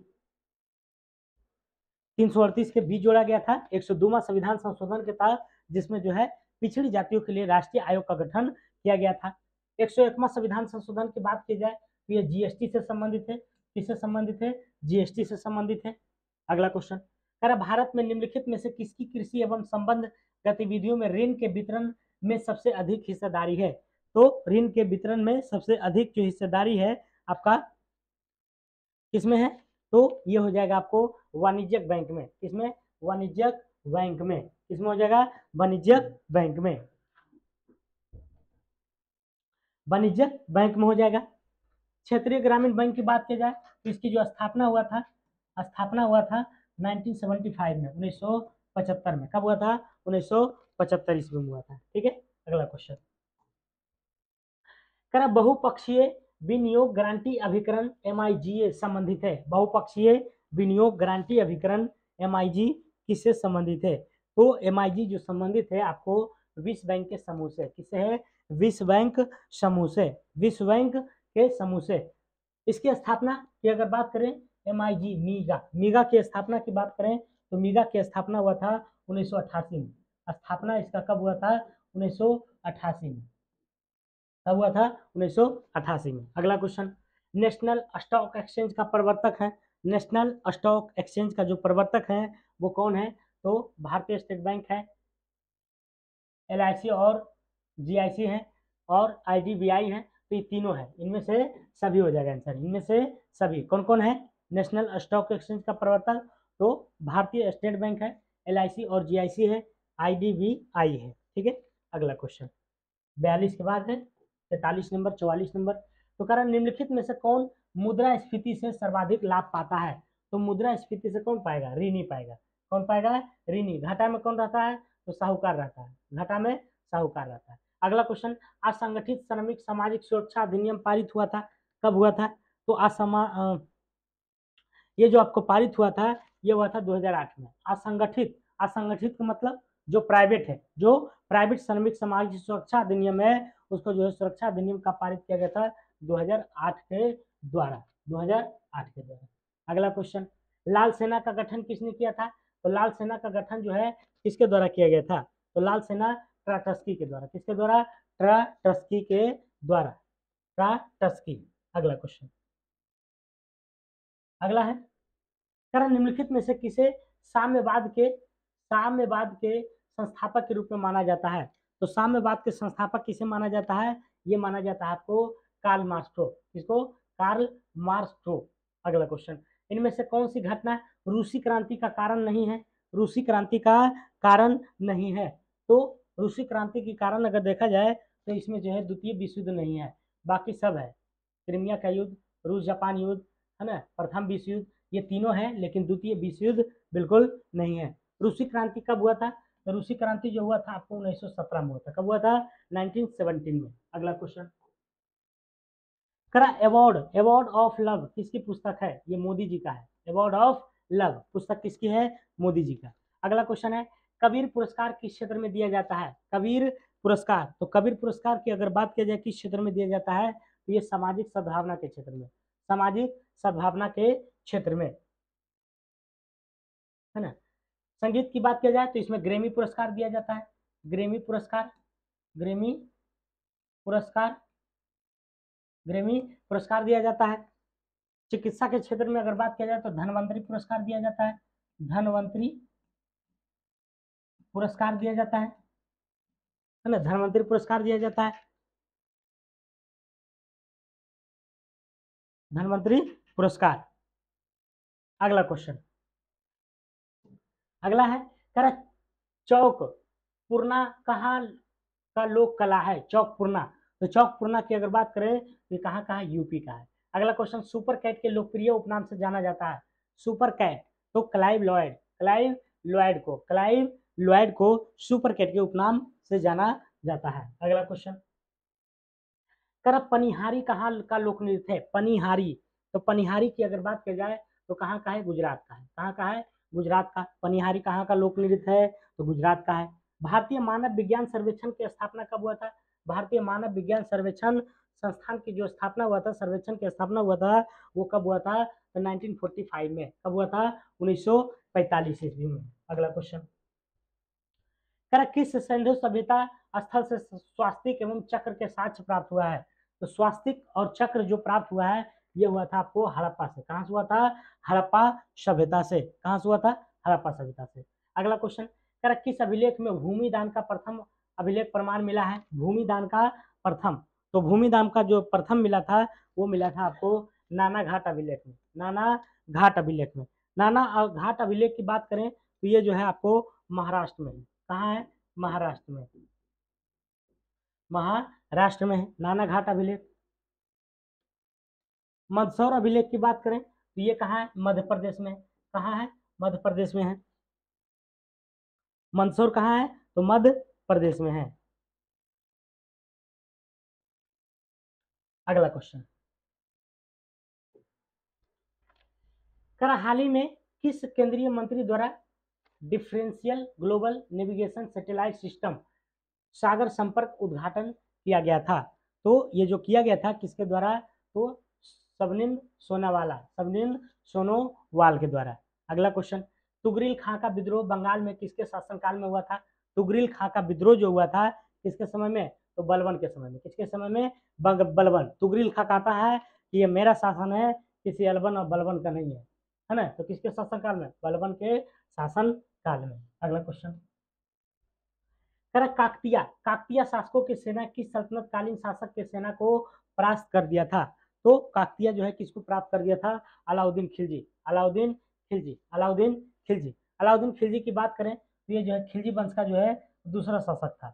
338 के बी जोड़ा गया था 102वां संविधान संशोधन के तहत, जिसमें जो है पिछड़ी जातियों के लिए राष्ट्रीय आयोग का गठन किया गया था। 101वां संविधान संशोधन की बात की जाए तो यह जीएसटी से संबंधित है। किससे संबंधित है? जीएसटी से संबंधित है। अगला क्वेश्चन कह रहा भारत में निम्नलिखित में से किसकी कृषि एवं संबंध गतिविधियों में ऋण के वितरण में सबसे अधिक हिस्सेदारी है? तो ऋण के वितरण में सबसे अधिक जो हिस्सेदारी है आपका किसमें है? तो ये हो जाएगा आपको वाणिज्यिक बैंक में। किसमें? वाणिज्यिक बैंक में। किसमें हो जाएगा? वाणिज्यिक बैंक में। वाणिज्यिक बैंक में हो जाएगा। क्षेत्रीय ग्रामीण बैंक की बात की जाए तो इसकी जो स्थापना हुआ था 1975 में, 1975 में। कब हुआ था? 1975 ईस्वी में हुआ था, ठीक है। अगला क्वेश्चन कह बहुपक्षीय विनियोग गारंटी अभिकरण MIGA संबंधित है। बहुपक्षीय विनियोग गारंटी अभिकरण MIG किससे संबंधित है? तो MIG जो संबंधित है आपको विश्व बैंक के समूह से। किससे है? विश्व बैंक समूह से। विश्व बैंक के समूह से। इसकी स्थापना की अगर बात करें MIG मीगा की स्थापना की बात करें तो मीगा की स्थापना हुआ था 1988 में। स्थापना इसका कब हुआ था? 1988 में। कब हुआ था? 1988 में। अगला क्वेश्चन नेशनल स्टॉक एक्सचेंज का प्रवर्तक है। नेशनल स्टॉक एक्सचेंज का जो प्रवर्तक है वो कौन है? तो भारतीय स्टेट बैंक है, LIC और GIC है और IDBI है। तो ये तीनों है, इनमें से सभी हो जाएगा आंसर। इनमें से सभी कौन कौन है? नेशनल स्टॉक एक्सचेंज का प्रवर्तक तो भारतीय स्टेट बैंक है, LIC और GIC है, IDBI है, ठीक है। अगला क्वेश्चन 42 के बाद है 43 नंबर 44 नंबर। तो कारण निम्नलिखित में से कौन मुद्रास्फीति से सर्वाधिक लाभ पाता है? तो मुद्रास्फीति से कौन पाएगा? ऋणी पाएगा। कौन पाएगा? ऋणी। घाटा में कौन रहता है? तो साहूकार रहता है। घाटा में साहूकार रहता है। अगला क्वेश्चन असंगठित श्रमिक सामाजिक सुरक्षा अधिनियम पारित हुआ था। कब हुआ था? तो ये जो आपको पारित हुआ था ये हुआ था 2008 में। असंगठित, असंगठित का मतलब जो प्राइवेट है, जो प्राइवेट श्रमिक सामाजिक सुरक्षा अधिनियम है उसको जो है सुरक्षा अधिनियम का पारित किया गया था 2008 के द्वारा। 2008 के द्वारा। अगला क्वेश्चन लाल सेना का गठन किसने किया था? तो लाल सेना का गठन जो है किसके द्वारा किया गया था? तो लाल सेना ट्राटस्की के द्वारा। किसके द्वारा? ट्राटस्की के द्वारा। ट्राटस्की। अगला क्वेश्चन अगला है कारण निम्नलिखित में से किसे साम्यवाद के संस्थापक के रूप में माना जाता है? तो साम्यवाद के संस्थापक किसे माना जाता है? ये माना जाता है आपको कार्ल मार्क्स। किसको? Karl Marx. अगला क्वेश्चन इनमें से कौन सी घटना रूसी क्रांति का कारण नहीं है? रूसी क्रांति का कारण नहीं है। तो रूसी क्रांति के कारण अगर देखा जाए तो इसमें जो है द्वितीय विश्व युद्ध नहीं है, बाकी सब है। क्रीमिया का युद्ध, रूस जापान युद्ध, है ना, प्रथम विश्व युद्ध, ये तीनों हैं, लेकिन द्वितीय विश्व युद्ध बिल्कुल नहीं है। रूसी क्रांति कब हुआ था? तो रूसी क्रांति जो हुआ था आपको 1917 में हुआ था। कब हुआ था? 1917 में। अगला क्वेश्चन करा, अवार्ड ऑफ लव किसकी पुस्तक है? ये मोदी जी का है। अवार्ड ऑफ लव पुस्तक किसकी है? मोदी जी का। अगला क्वेश्चन है कबीर पुरस्कार किस क्षेत्र में दिया जाता है? कबीर पुरस्कार, तो कबीर पुरस्कार की अगर बात किया जाए किस क्षेत्र में दिया जाता है, तो ये सामाजिक सद्भावना के क्षेत्र में, सामाजिक सद्भावना के क्षेत्र में, है ना। संगीत की बात किया जाए तो इसमें ग्रैमी पुरस्कार दिया जाता है। ग्रैमी पुरस्कार, ग्रैमी पुरस्कार, ग्रैमी पुरस्कार दिया जाता है। चिकित्सा के क्षेत्र में अगर बात किया जाए तो धन्वंतरी पुरस्कार दिया जाता है। धन्वंतरी पुरस्कार दिया जाता है ना, धन्वंतरी पुरस्कार दिया जाता है, धन्वंतरी पुरस्कार। अगला क्वेश्चन, अगला है कह चौक पूर्णा कहाँ का लोक कला है? चौक पूर्णा, तो चौक पूर्णा की अगर बात करें तो कहाँ का है? यूपी का है। अगला क्वेश्चन सुपर कैट के लोकप्रिय उपनाम से जाना जाता है। सुपर कैट, तो क्लाइव लॉयड, क्लाइव लॉयड को, क्लाइव लॉयड को सुपर कैट के उपनाम से जाना जाता है। अगला क्वेश्चन कर पनिहारी कहाँ का लोक नृत्य है? पनिहारी, तो पनिहारी की अगर बात की जाए तो कहाँ का है? गुजरात का है। कहाँ का है? गुजरात का। पनिहारी कहाँ का लोक नृत्य है? तो गुजरात का है। भारतीय मानव विज्ञान सर्वेक्षण की स्थापना कब हुआ था? भारतीय मानव विज्ञान सर्वेक्षण संस्थान की जो स्थापना हुआ था, सर्वेक्षण की स्थापना हुआ था, वो कब हुआ था? तो 1945 में। कब हुआ था? 1945 ईस्वी में। अगला क्वेश्चन कर किस सिंधु सभ्यता स्थल से स्वास्तिक एवं चक्र के साक्ष्य प्राप्त हुआ है? तो स्वास्तिक और चक्र जो प्राप्त हुआ है ये हुआ था आपको हड़प्पा से। कहां से हुआ था? हड़प्पा सभ्यता से। कहां से हुआ था? हड़प्पा सभ्यता से। अगला क्वेश्चन कर किस अभिलेख में भूमि दान का प्रथम अभिलेख प्रमाण मिला है? भूमि दान का प्रथम, तो भूमि दान का जो प्रथम मिला था वो मिला था आपको नाना घाट अभिलेख में। नाना घाट अभिलेख में। नाना घाट अभिलेख की बात करें तो ये जो है आपको महाराष्ट्र में है। कहाँ है? महाराष्ट्र में। महाराष्ट्र में है नाना घाट अभिलेख। मंदसौर अभिलेख की बात करें तो ये कहाँ है? मध्य प्रदेश में। कहाँ है? मध्य प्रदेश में है। मंदसौर कहाँ है? तो मध्य प्रदेश में है। अगला क्वेश्चन कर हाल ही में किस केंद्रीय मंत्री द्वारा differential global navigation satellite system Sagar Sampark उद्घाटन किया गया था? तो ये जो किया गया था किसके द्वारा? तो सबनिन सोनावाला, सबनिन सोनोवाल के द्वारा। अगला क्वेश्चन तुगरिल खां का विद्रोह बंगाल में किसके शासनकाल में हुआ था? तुगरिल खां का विद्रोह जो हुआ था किसके समय में? तो बलबन के समय में। किसके समय में? बलबन। तुगरिल खां कहता है कि ये मेरा शासन है, किसी अलबन और बलबन का नहीं है ना। तो किसके शासनकाल में? बलबन के शासन काल में। अगला क्वेश्चन काकतिया, काकतिया शासकों की सेना किस सल्तनत कालीन शासक के सेना को परास्त कर दिया था? तो काकतिया जो है किसको प्राप्त कर दिया था? अलाउद्दीन खिलजी, अलाउद्दीन खिलजी, अलाउद्दीन खिलजी। अलाउद्दीन खिलजी की बात करें तो ये जो है खिलजी वंश का जो है दूसरा शासक था।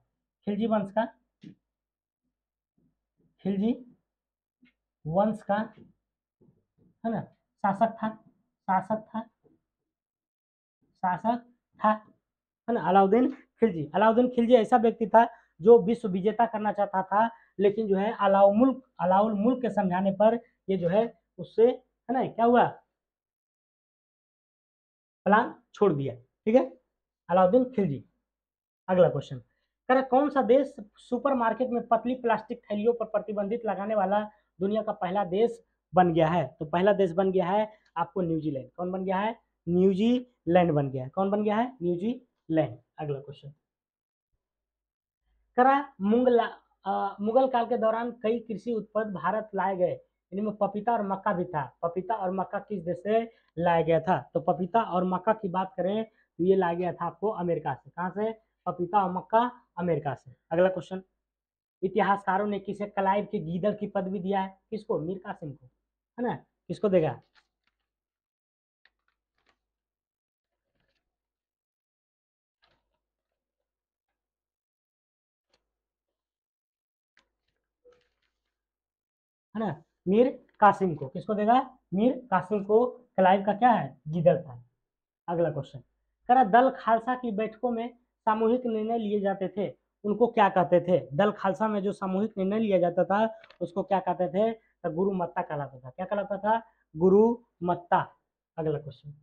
खिलजी वंश का, खिलजी वंश का, है ना, शासक था, शासक था, शासक था, है ना, अलाउद्दीन खिलजी। अलाउद्दीन खिलजी ऐसा व्यक्ति था जो विश्व विजेता करना चाहता था, लेकिन जो है अलाउल मुल्क के समझाने पर ये जो है उससे, है ना, क्या हुआ? प्लान छोड़ दिया। ठीक है, अलाउद्दीन खिलजी। अगला क्वेश्चन कर कौन सा देश सुपरमार्केट में पतली प्लास्टिक थैलियों पर प्रतिबंधित लगाने वाला दुनिया का पहला देश बन गया है? तो पहला देश बन गया है आपको न्यूजीलैंड। कौन बन गया है? न्यूजीलैंड बन गया है। कौन बन गया है? न्यूजीलैंड। अगला क्वेश्चन करा मुगल काल के दौरान कई कृषि उत्पाद भारत लाए गए, इनमें पपीता और मक्का भी था। पपीता और मक्का किस देश से लाया गया था? तो पपीता और मक्का की बात करें तो ये लाया गया था आपको अमेरिका से। कहाँ से? पपीता और मक्का अमेरिका से। अगला क्वेश्चन इतिहासकारों ने किसे कलाइव के गीदड़ की पदवी दिया है? किसको? मीर कासिम को, है ना। किसको देगा? है ना, मीर कासिम को। किसको देगा? मीर कासिम को। क्लाइव का क्या है? गीदड़ था। अगला क्वेश्चन करा दल खालसा की बैठकों में सामूहिक निर्णय लिए जाते थे उनको क्या कहते थे? दल खालसा में जो सामूहिक निर्णय लिया जाता था उसको क्या कहते थे? तो गुरुमत्ता कहलाता था। क्या कहलाता था? गुरुमत्ता। अगला question,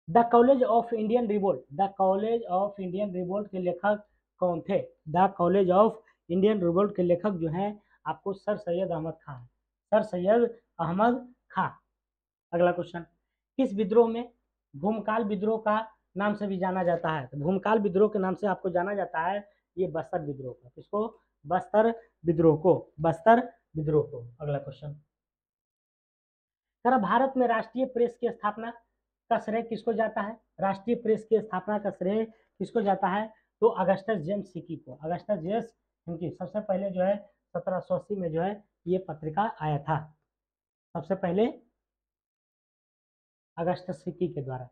the college of Indian revolt, the college of Indian revolt के लेखक कौन थे? The college of Indian revolt के लेखक जो हैं आपको सर सैयद अहमद खां, सर सैयद अहमद खां। अगला क्वेश्चन, किस विद्रोह में भूमकाल विद्रोह का नाम से भी जाना जाता है? तो भूमकाल विद्रोह के नाम से आपको जाना जाता है ये बस्तर विद्रोह को। किसको? बस्तर विद्रोह को, बस्तर विद्रोह को। अगला क्वेश्चन, सर भारत में राष्ट्रीय प्रेस की स्थापना का श्रेय किसको जाता है? राष्ट्रीय प्रेस की स्थापना का श्रेय किसको जाता है? तो अगस्टस जेम्स हिकी को, अगस्टस जेम्स हिकी। सबसे पहले जो है 1780 में जो है ये पत्रिका आया था, सबसे पहले अगस्टस हिकी के द्वारा।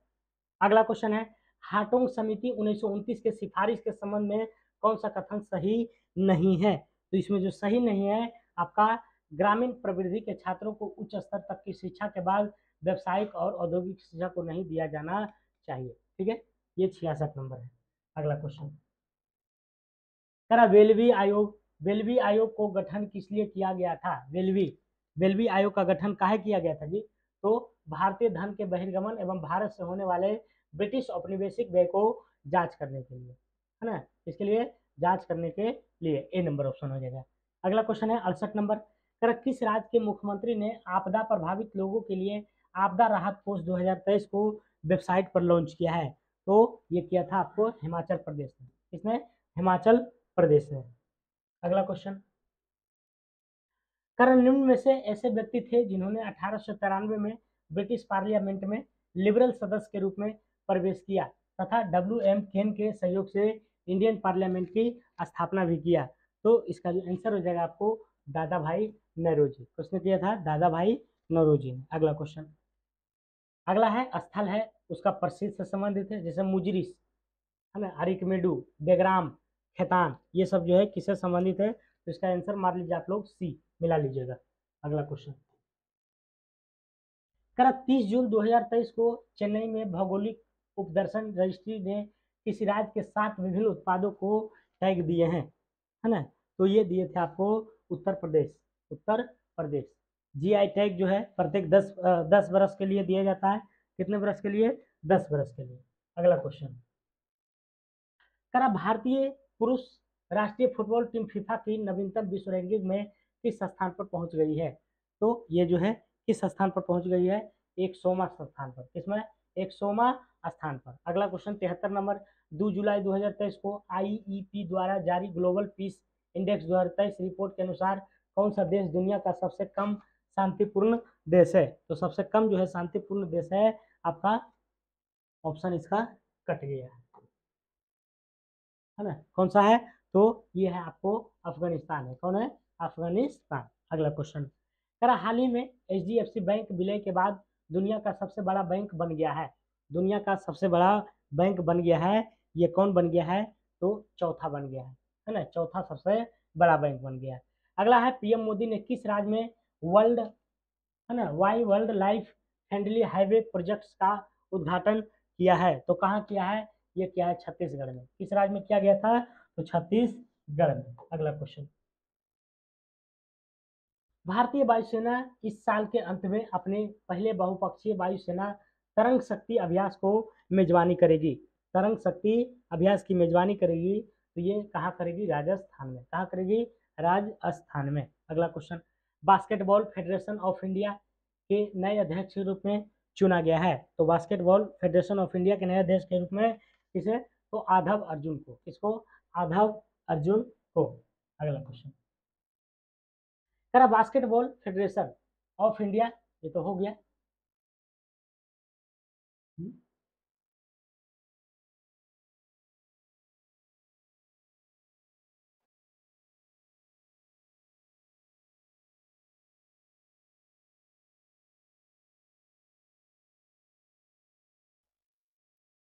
अगला क्वेश्चन है, हार्टोग समिति 1929 के सिफारिश के संबंध में कौन सा कथन सही नहीं है? तो इसमें जो सही नहीं है आपका, ग्रामीण प्रवृत्ति के छात्रों को उच्च स्तर तक की शिक्षा के बाद व्यावसायिक और औद्योगिक शिक्षा को नहीं दिया जाना चाहिए। ठीक है, ये 66 नंबर है। अगला क्वेश्चन, वेलवी आयोग, वेलवी आयोग को गठन किस लिए किया गया था? वेलवी आयोग का गठन काहे किया गया था जी? तो भारतीय धन के बहिर्गमन एवं भारत से होने वाले ब्रिटिश औपनिवेशिक व्यय को जांच करने के लिए, है ना, इसके लिए जांच करने के लिए ए नंबर ऑप्शन हो जाएगा। अगला क्वेश्चन है 68 नंबर, किस राज्य के मुख्यमंत्री ने आपदा प्रभावित लोगों के लिए आपदा राहत कोष 2023 को वेबसाइट पर लॉन्च किया है? तो ये किया था आपको हिमाचल प्रदेश ने। इसमें हिमाचल प्रदेश है। अगला क्वेश्चन, निम्न में से ऐसे व्यक्ति थे जिन्होंने 1893 में ब्रिटिश पार्लियामेंट में लिबरल सदस्य के रूप में प्रवेश किया तथा डब्ल्यू.एम. केन के सहयोग से इंडियन पार्लियामेंट की स्थापना भी किया? तो इसका जो आंसर हो जाएगा आपको दादा भाई नौरोजी। किसने किया था? दादा भाई नौरोजी ने। अगला क्वेश्चन, अगला है स्थल है उसका प्रसिद्ध से संबंधित है, जैसे मुजरिस, है ना, अरिकमेडू, बेग्राम, खेतान, ये सब जो है किससे संबंधित है? तो इसका आंसर मार लीजिए आप लोग सी मिला लीजिएगा। अगला क्वेश्चन, 30 जून 2023 को चेन्नई में भौगोलिक उपदर्शन रजिस्ट्री ने किसी राज्य के 7 विभिन्न उत्पादों को टैग दिए हैं, है ना? तो ये दिए थे आपको उत्तर प्रदेश, उत्तर प्रदेश। जीआई टैग जो है प्रत्येक 10 वर्ष के लिए दिया जाता है। कितने वर्ष के लिए? 10 वर्ष के लिए। अगला क्वेश्चन, भारतीय पुरुष राष्ट्रीय फुटबॉल टीम फीफा की नवीनतम विश्व रैंकिंग में किस स्थान पर पहुंच गई है? तो ये जो है किस स्थान पर पहुंच गई है? 100वां स्थान पर। किसमें? 100वां स्थान पर। अगला क्वेश्चन 73 नंबर, 2 जुलाई 2023 को आईईपी द्वारा जारी ग्लोबल पीस इंडेक्स 2023 रिपोर्ट के अनुसार कौन सा देश दुनिया का सबसे कम शांतिपूर्ण देश है? तो सबसे कम जो है शांतिपूर्ण देश है आपका, ऑप्शन इसका कट गया है ना, कौन सा है? तो ये है आपको अफगानिस्तान है। कौन है? अफगानिस्तान। अगला क्वेश्चन, हाल ही में एचडीएफसी बैंक विलय के बाद दुनिया का सबसे बड़ा बैंक बन गया है। दुनिया का सबसे बड़ा बैंक बन गया है, ये कौन बन गया है? तो चौथा बन गया है ना, चौथा सबसे बड़ा बैंक बन गया है। अगला है, पीएम मोदी ने किस राज्य में वर्ल्ड, है ना, world life friendly highway projects का उद्घाटन किया है? तो कहाँ किया है? ये क्या है? छत्तीसगढ़ में। किस राज्य में किया गया था? तो छत्तीसगढ़ में। अगला क्वेश्चन, भारतीय वायुसेना इस साल के अंत में अपने पहले बहुपक्षीय वायुसेना तरंग शक्ति अभ्यास को मेजबानी करेगी। तरंग शक्ति अभ्यास की मेजबानी करेगी, तो ये कहाँ करेगी? राजस्थान में। कहाँ करेगी? राजस्थान में। अगला question, basketball federation of India के नए अध्यक्ष के रूप में चुना गया है? तो बास्केटबॉल फेडरेशन ऑफ इंडिया के नए अध्यक्ष के रूप में किसे? तो आधव अर्जुन को। किसको? आधव अर्जुन को। अगला question, basketball federation of India, ये तो हो गया।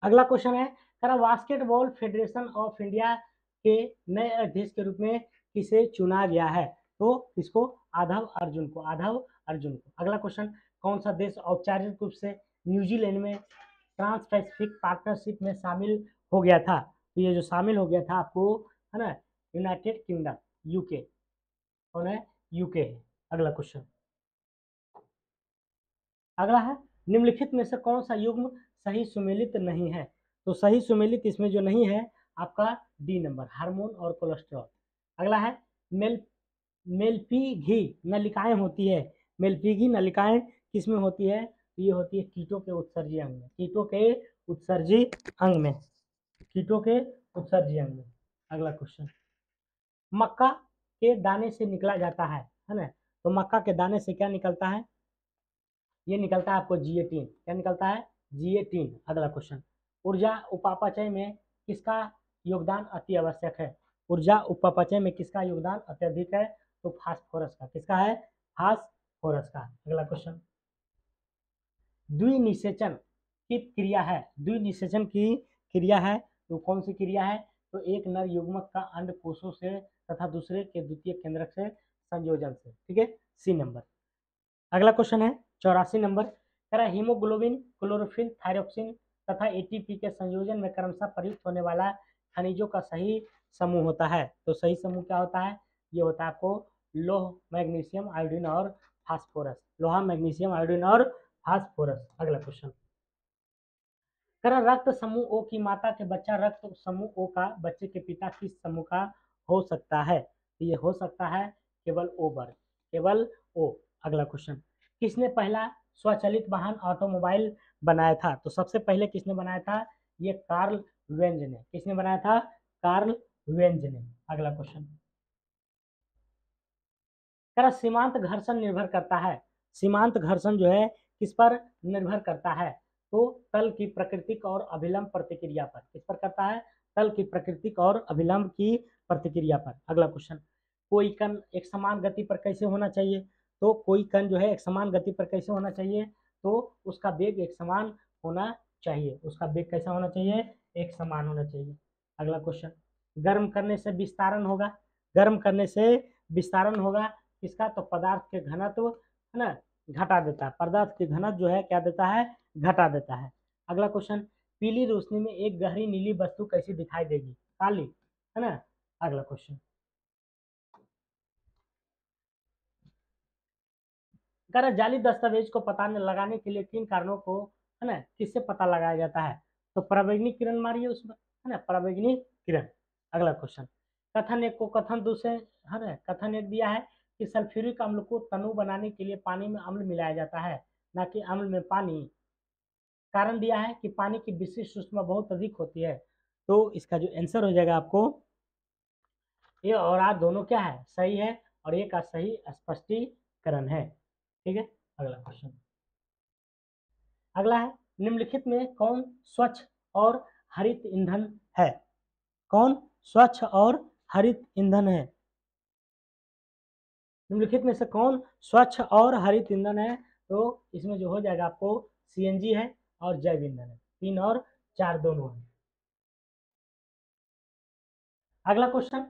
अगला क्वेश्चन है, बास्केटबॉल फेडरेशन ऑफ इंडिया के नए अध्यक्ष के रूप में किसे चुना गया है? तो इसको आधव अर्जुन को, आधव अर्जुन को। अगला क्वेश्चन, कौन सा देश औपचारिक रूप से न्यूजीलैंड में ट्रांस पैसिफिक पार्टनरशिप में शामिल हो गया था। तो ये जो शामिल हो गया था आपको, है ना, यूनाइटेड किंगडम, यूके। कौन है? यूके है। अगला क्वेश्चन, अगला है, निम्नलिखित में से कौन सा युग्म सही सुमेलित नहीं है? तो सही सुमेलित इसमें जो नहीं है आपका डी नंबर, हार्मोन और कोलेस्ट्रॉल। अगला है, मेल मेल्पीघी नलिकाएं होती है। मेल्पीघी नलिकाएं किसमें होती है? तो ये होती है कीटों के उत्सर्जी अंग में, कीटों के उत्सर्जी अंग में, कीटों के उत्सर्जी अंग में। अगला क्वेश्चन, मक्का के दाने से निकला जाता है ना? तो मक्का के दाने से क्या निकलता है? ये निकलता है आपको जिएटीन। क्या निकलता है? जिएटीन। अगला क्वेश्चन, ऊर्जा उपापचय में किसका योगदान अति आवश्यक है? ऊर्जा उपापचय में किसका योगदान अत्यधिक है? तो फास्फोरस का। किसका है? फास्फोरस का। अगला क्वेश्चन, द्विनिषेचन की क्रिया है, द्विनिषेचन की क्रिया है, तो कौन सी क्रिया है? तो एक नर युग्मक का अंड कोषों से तथा दूसरे के द्वितीय केंद्रक से संयोजन से। ठीक है, सी नंबर। अगला क्वेश्चन है 84 नंबर, कह रहा है हीमोग्लोबिन, क्लोरोफिल, थायरोक्सिन तथा एटीपी के संयोजन में क्रमशः प्रयुक्त होने वाला खनिजों का सही समूह होता है। तो सही समूह क्या होता है? ये होता है आपको लोह, मैग्नीशियम, आयोडीन और फास्फोरस। लोहा, मैग्नीशियम, आयोडीन और फास्फोरस। अगला क्वेश्चन, कह रहा रक्त समूह ओ की माता के बच्चा रक्त समूह ओ का बच्चे के पिता किस समूह का हो सकता है? तो ये हो सकता है केवल ओ वर्ग, केवल ओ। अगला क्वेश्चन, किसने पहला स्वचालित वाहन ऑटोमोबाइल बनाया था? तो सबसे पहले किसने बनाया था? ये कार्ल वेंज ने। किसने बनाया था? कार्ल वेंज ने। अगला क्वेश्चन, कह रहा सीमांत घर्षण निर्भर करता है, सीमांत घर्षण जो है किस पर निर्भर करता है? तो तल की प्राकृतिक और अभिलंब प्रतिक्रिया पर। किस पर करता है? तल की प्राकृतिक और अभिलंब की प्रतिक्रिया पर। अगला क्वेश्चन, कोई कण एक समान गति पर कैसे होना चाहिए? तो कोई कण जो है एक समान गति पर कैसे होना चाहिए? तो उसका वेग एक समान होना चाहिए। उसका वेग कैसा होना चाहिए? एक समान होना चाहिए। अगला क्वेश्चन, गर्म करने से विस्तारण होगा, गर्म करने से विस्तारण होगा किसका? तो पदार्थ के घनत्व, है ना, घटा देता है। पदार्थ के घनत्व जो है क्या देता है? घटा देता है। अगला क्वेश्चन, पीली रोशनी में एक गहरी नीली वस्तु कैसी दिखाई देगी? काली, है ना। अगला क्वेश्चन, अगर जाली दस्तावेज को पता लगाने के लिए किन कारणों को, है ना, किससे पता लगाया जाता है? तो परावैंगिक किरण मारिए उसमें, है ना, परावैंगिक किरण। अगला क्वेश्चन, कथन एक को कथन दूसरे, है ना, कथन एक दिया है कि सल्फ्यूरिक अम्ल को तनु बनाने के लिए पानी में अम्ल मिलाया जाता है, ना कि अम्ल में पानी। कारण दिया है कि पानी की विशिष्ट ऊष्मा बहुत अधिक होती है। तो इसका जो आंसर हो जाएगा आपको, ये और आर दोनों क्या है? सही है, और ये का सही स्पष्टीकरण है। ठीक है। अगला क्वेश्चन, अगला है, निम्नलिखित में कौन स्वच्छ और हरित ईंधन है? कौन स्वच्छ और हरित ईंधन है? निम्नलिखित में से कौन स्वच्छ और हरित ईंधन है? तो इसमें जो हो जाएगा आपको सीएनजी है और जैव ईंधन है। 3 और 4 दोनों है। अगला क्वेश्चन,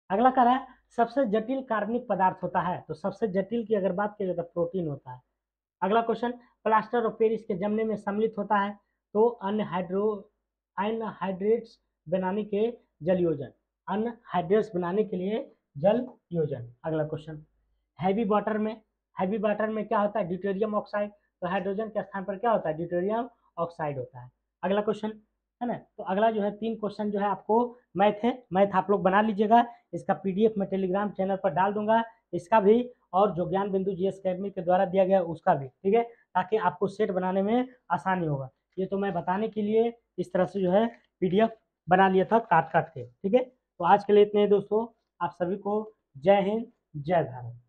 अगला कह रहा है सबसे जटिल कार्बनिक पदार्थ होता है। तो सबसे जटिल की अगर बात की जाए तो प्रोटीन होता है। अगला क्वेश्चन, प्लास्टर ऑफ पेरिस के जमने में सम्मिलित होता है। तो अनहाइड्रेट्स बनाने के जल योजन, अनहाइड्रेट्स बनाने के लिए जल योजन। अगला क्वेश्चन, हैवी वाटर में, हैवी वाटर में क्या होता है? Deuterium oxide. तो हाइड्रोजन के स्थान पर क्या होता है? ड्यूटेरियम ऑक्साइड होता है। अगला क्वेश्चन, है ना। तो अगला जो है 3 क्वेश्चन जो है आपको मैथ है, मैथ आप लोग बना लीजिएगा। इसका पीडीएफ मैं टेलीग्राम चैनल पर डाल दूंगा, इसका भी, और जो ज्ञान बिंदु जीएस अकेडमी के द्वारा दिया गया उसका भी। ठीक है, ताकि आपको सेट बनाने में आसानी होगा। ये तो मैं बताने के लिए इस तरह से जो है पीडीएफ बना लिया था काट काट के। ठीक है, तो आज के लिए इतने ही दोस्तों। आप सभी को जय हिंद, जय भारत।